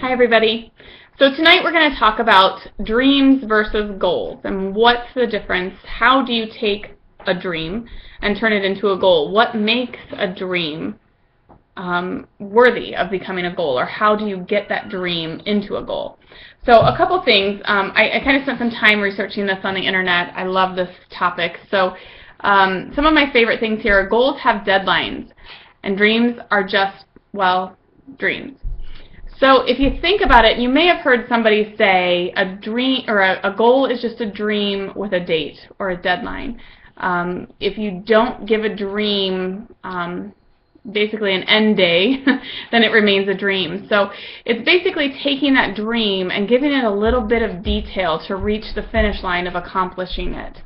Hi everybody. So tonight we're going to talk about dreams versus goals and what's the difference. How do you take a dream and turn it into a goal? What makes a dream worthy of becoming a goal, or how do you get that dream into a goal? So a couple things. I kind of spent some time researching this on the internet. I love this topic. So some of my favorite things here are goals have deadlines and dreams are just, well, dreams. So if you think about it, you may have heard somebody say a dream or a goal is just a dream with a date or a deadline. If you don't give a dream basically an end day, then it remains a dream. So it's basically taking that dream and giving it a little bit of detail to reach the finish line of accomplishing it.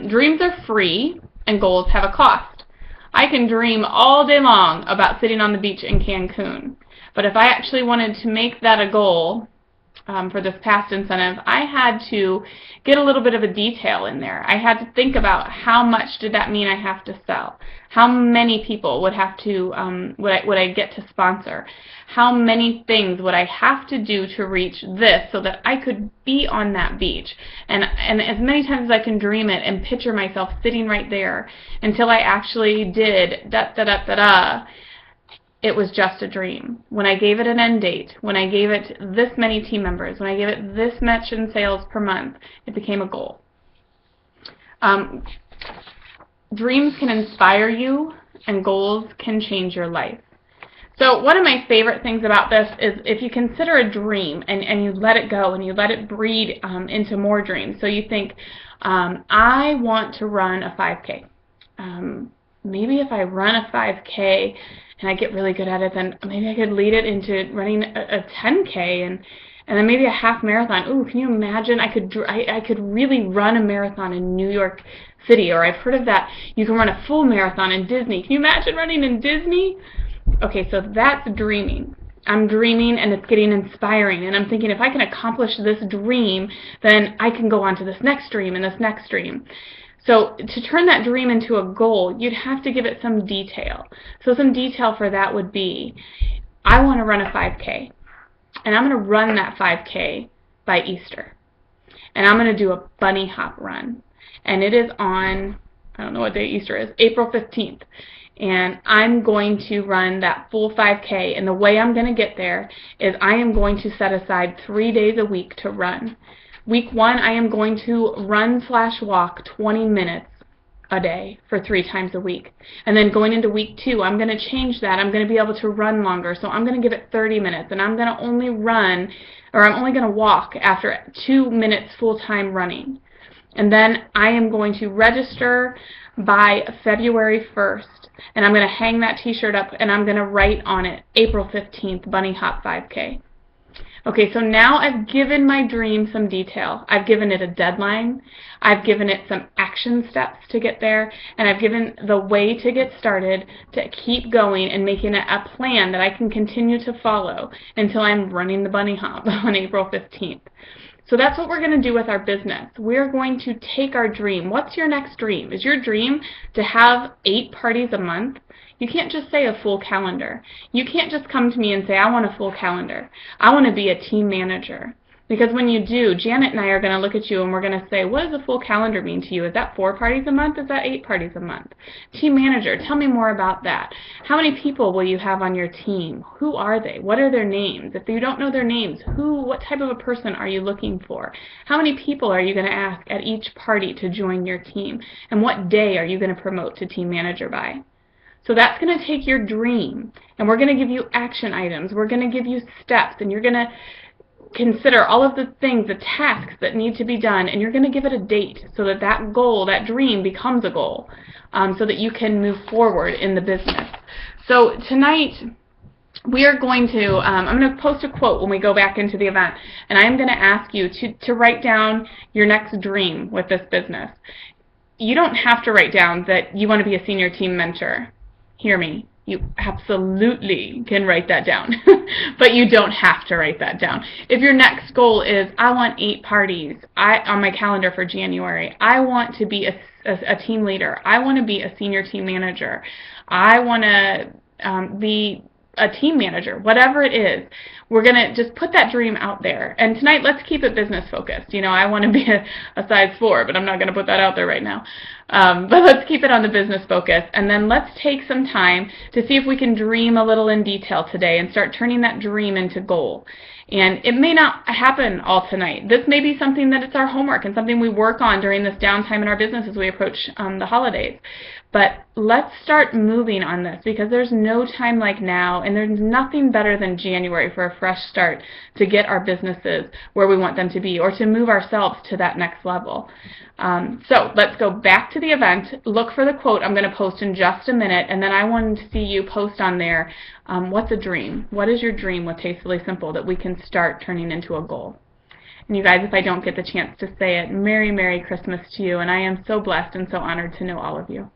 Dreams are free and goals have a cost. I can dream all day long about sitting on the beach in Cancun. But if I actually wanted to make that a goal for this past incentive, I had to get a little bit of a detail in there. I had to think about how much did that mean I have to sell? How many people would have to would I get to sponsor? How many things would I have to do to reach this so that I could be on that beach? And as many times as I can dream it and picture myself sitting right there until I actually did da-da-da-da-da, it was just a dream. When I gave it an end date, when I gave it this many team members, when I gave it this much in sales per month, it became a goal. Dreams can inspire you, and goals can change your life. So one of my favorite things about this is if you consider a dream and you let it go and you let it breed into more dreams. So you think, I want to run a 5K. Maybe if I run a 5K and I get really good at it, then maybe I could lead it into running a 10K and then maybe a half marathon. Ooh, can you imagine? I could really run a marathon in New York City, or I've heard of that. You can run a full marathon in Disney. Can you imagine running in Disney? Okay, so that's dreaming. I'm dreaming and it's getting inspiring, and I'm thinking if I can accomplish this dream, then I can go on to this next dream and this next dream. So to turn that dream into a goal, you'd have to give it some detail. So some detail for that would be, I want to run a 5K, and I'm going to run that 5K by Easter. And I'm going to do a bunny hop run. And it is on, I don't know what day Easter is, April 15th. And I'm going to run that full 5K. And the way I'm going to get there is I am going to set aside 3 days a week to run. Week 1, I am going to run/walk 20 minutes a day for 3 times a week. And then going into week 2, I'm going to change that. I'm going to be able to run longer. So I'm going to give it 30 minutes. And I'm going to only run, or I'm only going to walk after 2 minutes full-time running. And then I am going to register by February 1st. And I'm going to hang that t-shirt up and I'm going to write on it, April 15th, Bunny Hop 5K. Okay, so now I've given my dream some detail. I've given it a deadline. I've given it some action steps to get there. And I've given the way to get started, to keep going and making it a plan that I can continue to follow until I'm running the bunny hop on April 15th. So that's what we're going to do with our business. We're going to take our dream. What's your next dream? Is your dream to have 8 parties a month? You can't just say a full calendar. You can't just come to me and say, I want a full calendar. I want to be a team manager. Because when you do, Janet and I are going to look at you and we're going to say, what does a full calendar mean to you? Is that 4 parties a month? Is that 8 parties a month? Team manager, tell me more about that. How many people will you have on your team? Who are they? What are their names? If you don't know their names, what type of a person are you looking for? How many people are you going to ask at each party to join your team? And what day are you going to promote to team manager by? So that's going to take your dream, and we're going to give you action items. We're going to give you steps, and you're going to consider all of the things, the tasks that need to be done, and you're going to give it a date so that that goal, that dream becomes a goal, so that you can move forward in the business. So tonight, we are going to, I'm going to post a quote when we go back into the event, and I'm going to ask you to write down your next dream with this business. You don't have to write down that you want to be a senior team mentor. Hear me. You absolutely can write that down, but you don't have to write that down. If your next goal is, I want 8 parties on my calendar for January, I want to be a team leader, I want to be a senior team manager, I want to be a team manager, whatever it is. We're going to just put that dream out there. And tonight, let's keep it business focused. You know, I want to be a size 4, but I'm not going to put that out there right now. But let's keep it on the business focus. And then let's take some time to see if we can dream a little in detail today and start turning that dream into goal. And it may not happen all tonight. This may be something that it's our homework and something we work on during this downtime in our business as we approach the holidays. But let's start moving on this, because there's no time like now, and there's nothing better than January for a fresh start to get our businesses where we want them to be, or to move ourselves to that next level. So let's go back to the event. Look for the quote I'm going to post in just a minute, and then I want to see you post on there, what's a dream? What is your dream with Tastefully Simple that we can start turning into a goal? And you guys, if I don't get the chance to say it, Merry, Merry Christmas to you, and I am so blessed and so honored to know all of you.